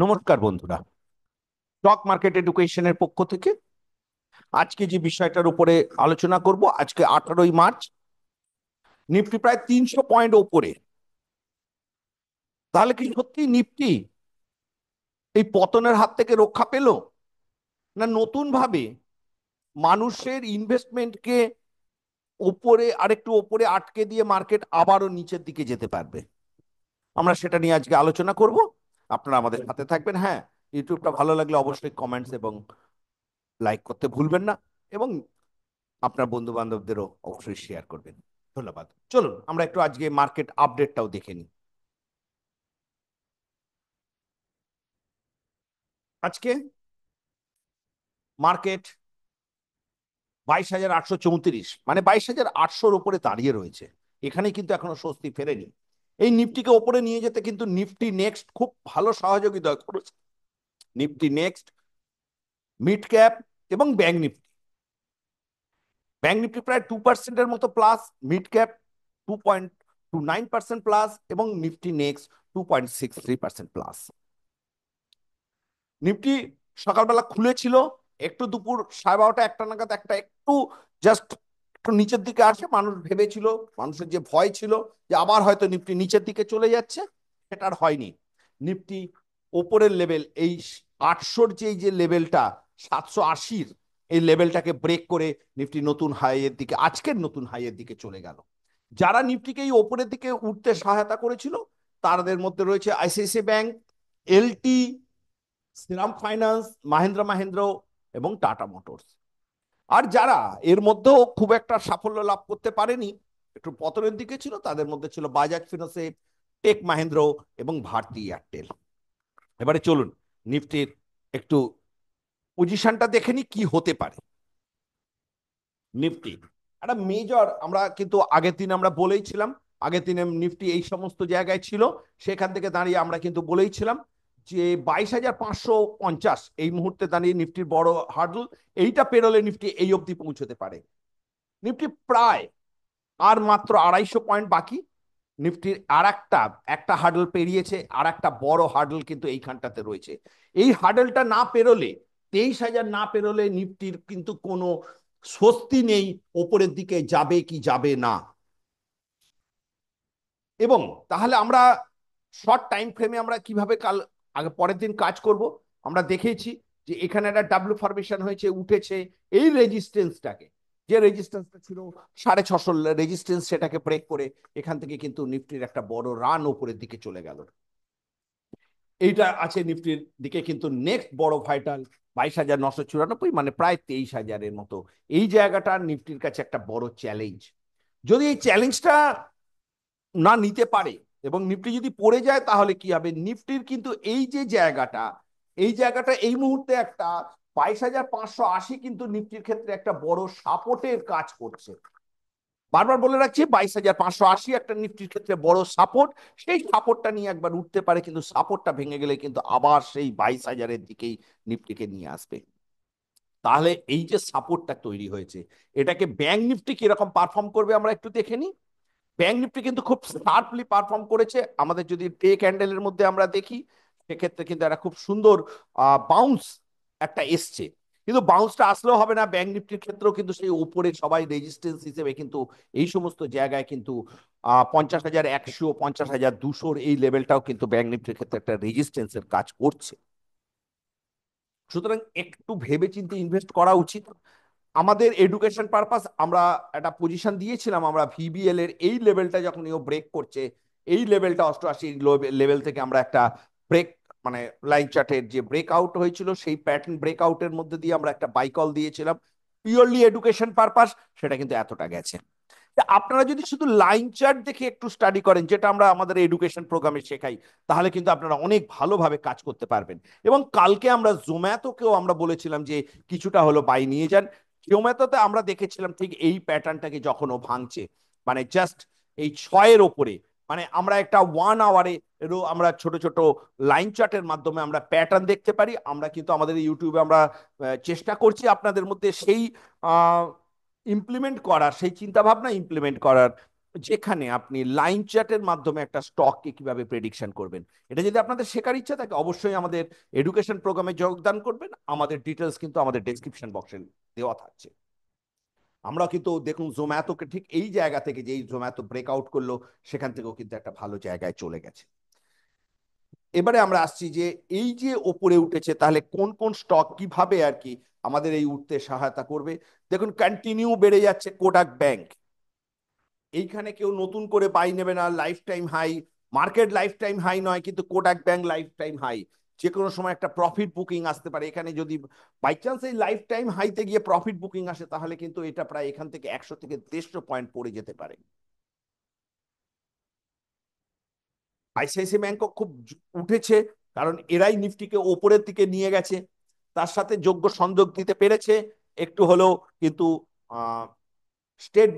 নমস্কার বন্ধুরা, stock market এডুকেশনের পক্ষ থেকে আজকে যে বিষয়টার উপরে আলোচনা করব, আজকে 18ই মার্চ। নিফটি প্রায় 300 পয়েন্ট ওপরে। তাহলে কি সত্যি নিফটি এই পতনের হাত থেকে রক্ষা পেল, না নতুন ভাবে মানুষের ইনভেস্টমেন্টকে ওপরে আরেকটু ওপরে আটকে দিয়ে মার্কেট আবারও নিচের দিকে যেতে পারবে? আমরা সেটা নিয়ে আজকে আলোচনা করব। আপনারা আমাদের সাথে থাকবেন। হ্যাঁ, ইউটিউবটা ভালো লাগলে অবশ্যই কমেন্টস এবং লাইক করতে ভুলবেন না, এবং আপনার বন্ধু বান্ধবদেরও অবশ্যই শেয়ার করবেন। ধন্যবাদ। চলুন আমরা একটু আজকে মার্কেট আপডেটটাও দেখে নিই। আজকে মার্কেট 22,834, মানে 22,800-র উপরে দাঁড়িয়ে রয়েছে। এখানে কিন্তু এখনো স্বস্তি ফেরেনি। এই নিফটিকে ওপরে নিয়ে যেতে কিন্তু নিফটি নেক্সট খুব ভালো সহযোগিতা করেছে। নিফটি নেক্সট, মিড ক্যাপ এবং ব্যাংক নিফটি। ব্যাংক নিফটি প্রায় 2%-এর মতো প্লাস, মিড ক্যাপ 2.29% প্লাস, এবং নিফটি নেক্সট 2.63% প্লাস। নিফটি সকালবেলা খুলেছিল, একটু দুপুর 12:30 একটা নাগাদ একটা একটু জাস্ট একটু নিচের দিকে আসে। মানুষ ভেবেছিল, মানুষের যে ভয় ছিল যে আবার হয়তো নিফটি নিচের দিকে চলে যাচ্ছে, সেটা আর হয়নি। নিফটি ওপরের লেভেল, এই 800-র যে লেভেলটা, 780-র এই লেভেলটাকে ব্রেক করে নিফটি নতুন হাইয়ের দিকে, আজকের নতুন হাইয়ের দিকে চলে গেল। যারা নিফটিকে এই ওপরের দিকে উঠতে সহায়তা করেছিল তাদের মধ্যে রয়েছে ICICI bank, LT, Shriram finance, Mahindra Mahindra এবং টাটা মোটরস। আর যারা এর মধ্যেও খুব একটা সাফল্য লাভ করতে পারেনি, একটু পতনের দিকে ছিল, তাদের মধ্যে ছিল বাজাজ ফিন্সেরভ, টেক মাহেন্দ্র এবং ভারতী এয়ারটেল। এবারে চলুন নিফটির একটু পজিশনটা দেখে নি কি হতে পারে। নিফটি একটা মেজর, আমরা কিন্তু আগের দিন আমরা বলেইছিলাম, আগের দিনে নিফটি এই সমস্ত জায়গায় ছিল। সেখান থেকে দাঁড়িয়ে আমরা কিন্তু বলেইছিলাম যে 22,550 এই মুহূর্তে দাঁড়িয়ে নিফটির বড় হার্ডল। এইটা পেরোলে নিফটি এই অবধি পৌঁছতে পারে। নিফটি প্রায় আর মাত্র 250 পয়েন্ট বাকি। নিফটির আর একটা একটা হার্ডল পেরিয়েছে, আর একটা বড় হার্ডল কিন্তু এইখানটাতে রয়েছে। এই হার্ডলটা না পেরোলে, 23,000 না পেরোলে নিফটির কিন্তু কোনো স্বস্তি নেই ওপরের দিকে যাবে কি যাবে না। এবং তাহলে আমরা শর্ট টাইম ফ্রেমে আমরা কিভাবে কাল আগে পরের দিন কাজ করব, আমরা দেখেছি যে এখানে একটা ডাব্লু ফরমেশন হয়েছে, উঠেছে এই রেজিস্ট্যান্সটাকে, যে রেজিস্ট্যান্সটা ছিল 650 রেজিস্ট্যান্স, সেটাকে ব্রেক করে এখান থেকে কিন্তু নিফটির একটা বড় রান উপরের দিকে চলে গেল। এইটা আছে নিফটির দিকে কিন্তু নেক্সট বড় ভাইটাল 22,994, মানে প্রায় 23,000-এর মতো। এই জায়গাটা নিফটির কাছে একটা বড় চ্যালেঞ্জ। যদি এই চ্যালেঞ্জটা না নিতে পারে এবং নিফটি যদি পড়ে যায়, তাহলে কি হবে? নিফটির কিন্তু এই যে জায়গাটা, এই জায়গাটা এই মুহূর্তে একটা 22,580 কিন্তু নিফটির ক্ষেত্রে একটা বড় সাপোর্টের কাজ করছে। বারবার বলে রাখছি, 22,580 একটা নিফটির ক্ষেত্রে বড় সাপোর্ট। সেই সাপোর্টটা নিয়ে একবার উঠতে পারে, কিন্তু সাপোর্টটা ভেঙে গেলে কিন্তু আবার সেই 22,000-এর দিকেই নিফটিকে নিয়ে আসবে। তাহলে এই যে সাপোর্টটা তৈরি হয়েছে, এটাকে ব্যাংক নিফটি কিরকম পারফর্ম করবে আমরা একটু দেখে নিই। ব্যাংক নিফটি কিন্তু খুব শার্পলি পারফর্ম করেছে। আমাদের যদি ডে ক্যান্ডেলের মধ্যে আমরা দেখি, সেক্ষেত্রে কিন্তু একটা খুব সুন্দর বাউন্স একটা এসছে। কিন্তু বাউন্সটা আসলেও হবে না, ব্যাংক নিফটির ক্ষেত্রেও কিন্তু সেই উপরে সবাই রেজিস্ট্যান্স হিসেবে কিন্তু এই সমস্ত জায়গায় কিন্তু 50,100, 50,200 এই লেভেলটাও কিন্তু ব্যাংক নিফটির ক্ষেত্রে একটা রেজিস্ট্যান্সের কাজ করছে। সুতরাং একটু ভেবে চিন্তে ইনভেস্ট করা উচিত। আমাদের এডুকেশন পারপাস আমরা একটা পজিশন দিয়েছিলাম, আমরা ভিবিএল এর এই লেভেলটা যখন ও ব্রেক করছে, এই লেভেলটা 88 লেভেল থেকে আমরা একটা ব্রেক, মানে লাইন চার্টের যে ব্রেকআউট হয়েছিল সেই প্যাটার্ন ব্রেকআউটের মধ্যে দিয়ে আমরা একটা বাই কল দিয়েছিলাম পিওরলি এডুকেশন পারপাস। সেটা কিন্তু এতটা গেছে। আপনারা যদি শুধু লাইন চার্ট দেখে একটু স্টাডি করেন, যেটা আমরা আমাদের এডুকেশন প্রোগ্রামে শেখাই, তাহলে কিন্তু আপনারা অনেক ভালোভাবে কাজ করতে পারবেন। এবং কালকে আমরা জোম্যাটোকেও আমরা বলেছিলাম যে কিছুটা হলো বাই নিয়ে যান। জোম্যাটোতে আমরা দেখেছিলাম ঠিক এই প্যাটার্নটাকে যখন ও ভাঙছে, মানে জাস্ট এই 6-এর ওপরে, মানে আমরা একটা 1 আওয়ারে এরও আমরা ছোট ছোট লাইন চার্টের মাধ্যমে আমরা প্যাটার্ন দেখতে পারি। আমরা কিন্তু আমাদের ইউটিউবে আমরা চেষ্টা করছি আপনাদের মধ্যে সেই ইমপ্লিমেন্ট করার, সেই চিন্তা ভাবনা ইমপ্লিমেন্ট করার। যেখানে আপনি লাইন চার্টের মাধ্যমে একটা স্টককে কিভাবে প্রেডিকশন করবেন। এটা যদি আপনাদের শেখার ইচ্ছা থাকে অবশ্যই আমাদের এডুকেশন প্রোগ্রামে যোগদান করবেন। আমাদের ডিটেলস কিন্তু আমাদের ডেসক্রিপশন বক্সে দেওয়া থাকছে। আমরা কিন্তু দেখুন জোম্যাটোকে ঠিক এই জায়গা থেকে, যেই জোম্যাটো ব্রেকআউট করলো, সেখান থেকেও কিন্তু একটা ভালো জায়গায় চলে গেছে। এবারে আমরা আসছি যে এই যে ওপরে উঠেছে, তাহলে কোন কোন স্টক কিভাবে আর কি আমাদের এই উঠতে সহায়তা করবে। দেখুন কন্টিনিউ বেড়ে যাচ্ছে কোটাক ব্যাংক। এইখানে কেউ নতুন করে বাই নেবে না, lifetime high. Market lifetime high নয়, কিন্তু Kotak bank lifetime high. যে কোনো সময় একটা প্রফিট বুকিং আসতে পারে এখানে। যদি বাই চান্স এই লাইফ টাইম হাইতে গিয়ে প্রফিট বুকিং আসে, তাহলে কিন্তু এটা প্রায় এখান থেকে 100 থেকে 150 পয়েন্ট পড়ে যেতে পারে। আইসিআইসি ব্যাংকও খুব উঠেছে, কারণ এরাই নিফটিকে ওপরের দিকে নিয়ে গেছে, তার সাথে যোগ্য সংযোগ দিতে পেরেছে একটু হলেও। কিন্তু স্টেট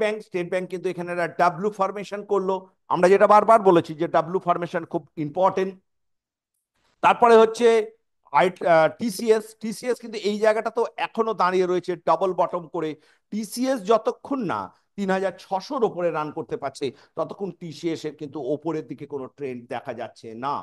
ব্যাংক কিন্তু এখানে একটা ডাব্লু ফরমেশন করলো। আমরা যেটা বারবার বলেছি যে ডাব্লু ফরমেশন খুব ইম্পর্টেন্ট। তারপরে হচ্ছে টিসিএস কিন্তু এই জায়গাটা তো এখনো দাঁড়িয়ে রয়েছে ডবল বটম করে। টিসিএস যতক্ষণ না 3600-র ওপরে রান করতে পারছে, ততক্ষণ টিসিএস এর কিন্তু ওপরের দিকে কোনো ট্রেন্ড দেখা যাচ্ছে না।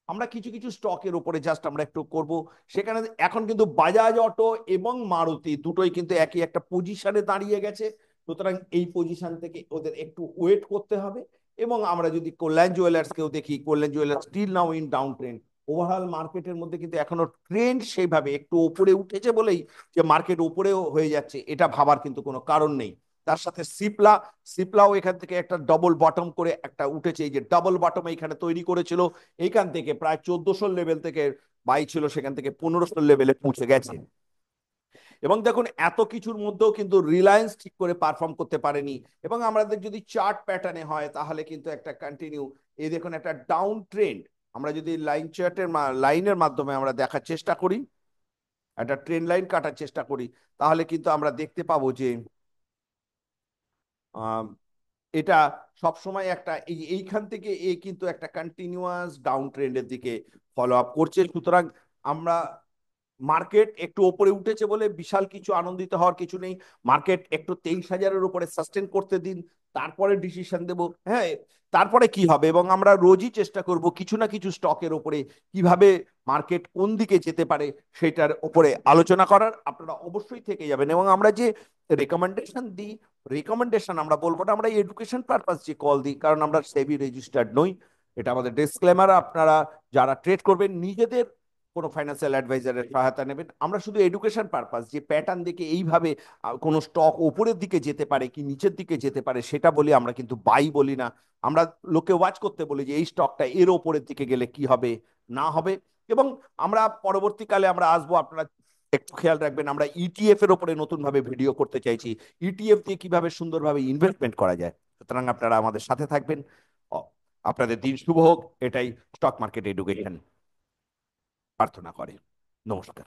আমরা কিছু কিছু স্টকের উপরে জাস্ট আমরা একটু করব। সেখানে এখন কিন্তু বাজাজ অটো এবং মারুতি দুটোই কিন্তু একই একটা পজিশনে দাঁড়িয়ে গেছে। সুতরাং এই পজিশন থেকে ওদের একটু ওয়েট করতে হবে। এবং আমরা যদি কল্যাণ জুয়েলার্স কেও দেখি, Kalyan Jewellers still now in down trend. Overall মার্কেটের মধ্যে কিন্তু এখনো ট্রেন্ড সেইভাবে একটু উপরে উঠেছে বলেই যে মার্কেট উপরেও হয়ে যাচ্ছে, এটা ভাবার কিন্তু কোনো কারণ নেই। তার সাথে সিপলাও এখান থেকে একটা ডবল বটম করে একটা উঠেছে। এই যে ডবল বটম এখানে তৈরি করেছিল, এইখান থেকে প্রায় 1400 লেভেল থেকে বাই ছিল, সেখান থেকে 1500 লেভেলে পৌঁছে গেছে। এবং দেখুন এত কিছুর মধ্যেও কিন্তু রিলায়েন্স ঠিক করে পারফর্ম করতে পারেনি। এবং আমাদের যদি চার্ট প্যাটার্নে হয়, তাহলে কিন্তু একটা কন্টিনিউ, এই দেখুন একটা ডাউন ট্রেন্ড। আমরা যদি লাইনের মাধ্যমে আমরা দেখার চেষ্টা করি, একটা ট্রেন লাইন কাটার চেষ্টা করি, তাহলে কিন্তু আমরা দেখতে পাবো যে আহ, এটা সবসময় একটা এইখান থেকে কিন্তু একটা কন্টিনিউয়াস ডাউন ট্রেন্ডের দিকে ফলো আপ করছে। সুতরাং আমরা মার্কেট একটু ওপরে উঠেছে বলে বিশাল কিছু আনন্দিত হওয়ার কিছু নেই। মার্কেট একটু 23,000-এর উপরে সাস্টেন করতে দিন, তারপরে ডিসিশন দেব। হ্যাঁ, তারপরে কি হবে। এবং আমরা রোজই চেষ্টা করব কিছু না কিছু স্টকের উপরে কিভাবে মার্কেট কোন দিকে যেতে পারে সেটার উপরে আলোচনা করার। আপনারা অবশ্যই থেকে যাবেন। এবং আমরা যে রেকমেন্ডেশন দিই, রেকমেন্ডেশন আমরা বলবো না, আমরা এডুকেশন পারপাস যে কল দিই, কারণ আমরা সেবি রেজিস্টার্ড নই। এটা আমাদের ডিসক্লেমার। আপনারা যারা ট্রেড করবেন নিজেদের কোনো ফাইন্যান্সিয়াল অ্যাডভাইজারের সহায়তা নেবেন। আমরা শুধু এডুকেশন পারপাস যে প্যাটার্ন দেখে এইভাবে কোনো স্টক উপরের দিকে যেতে পারে কি নিচের দিকে যেতে পারে সেটা বলি, আমরা কিন্তু বাই বলি না। আমরা লোকে ওয়াচ করতে বলি যে এই স্টকটা এর ওপরের দিকে গেলে কি হবে না হবে। এবং আমরা পরবর্তীকালে আমরা আসবো, আপনারা একটু খেয়াল রাখবেন, আমরা ইটিএফ এর উপরে নতুন ভাবে ভিডিও করতে চাইছি, ইটিএফ দিয়ে কিভাবে সুন্দরভাবে ইনভেস্টমেন্ট করা যায়। সুতরাং আপনারা আমাদের সাথে থাকবেন। অ, আপনাদের দিন শুভ হোক, এটাই স্টক মার্কেট এডুকেশন প্রার্থনা করে। নমস্কার।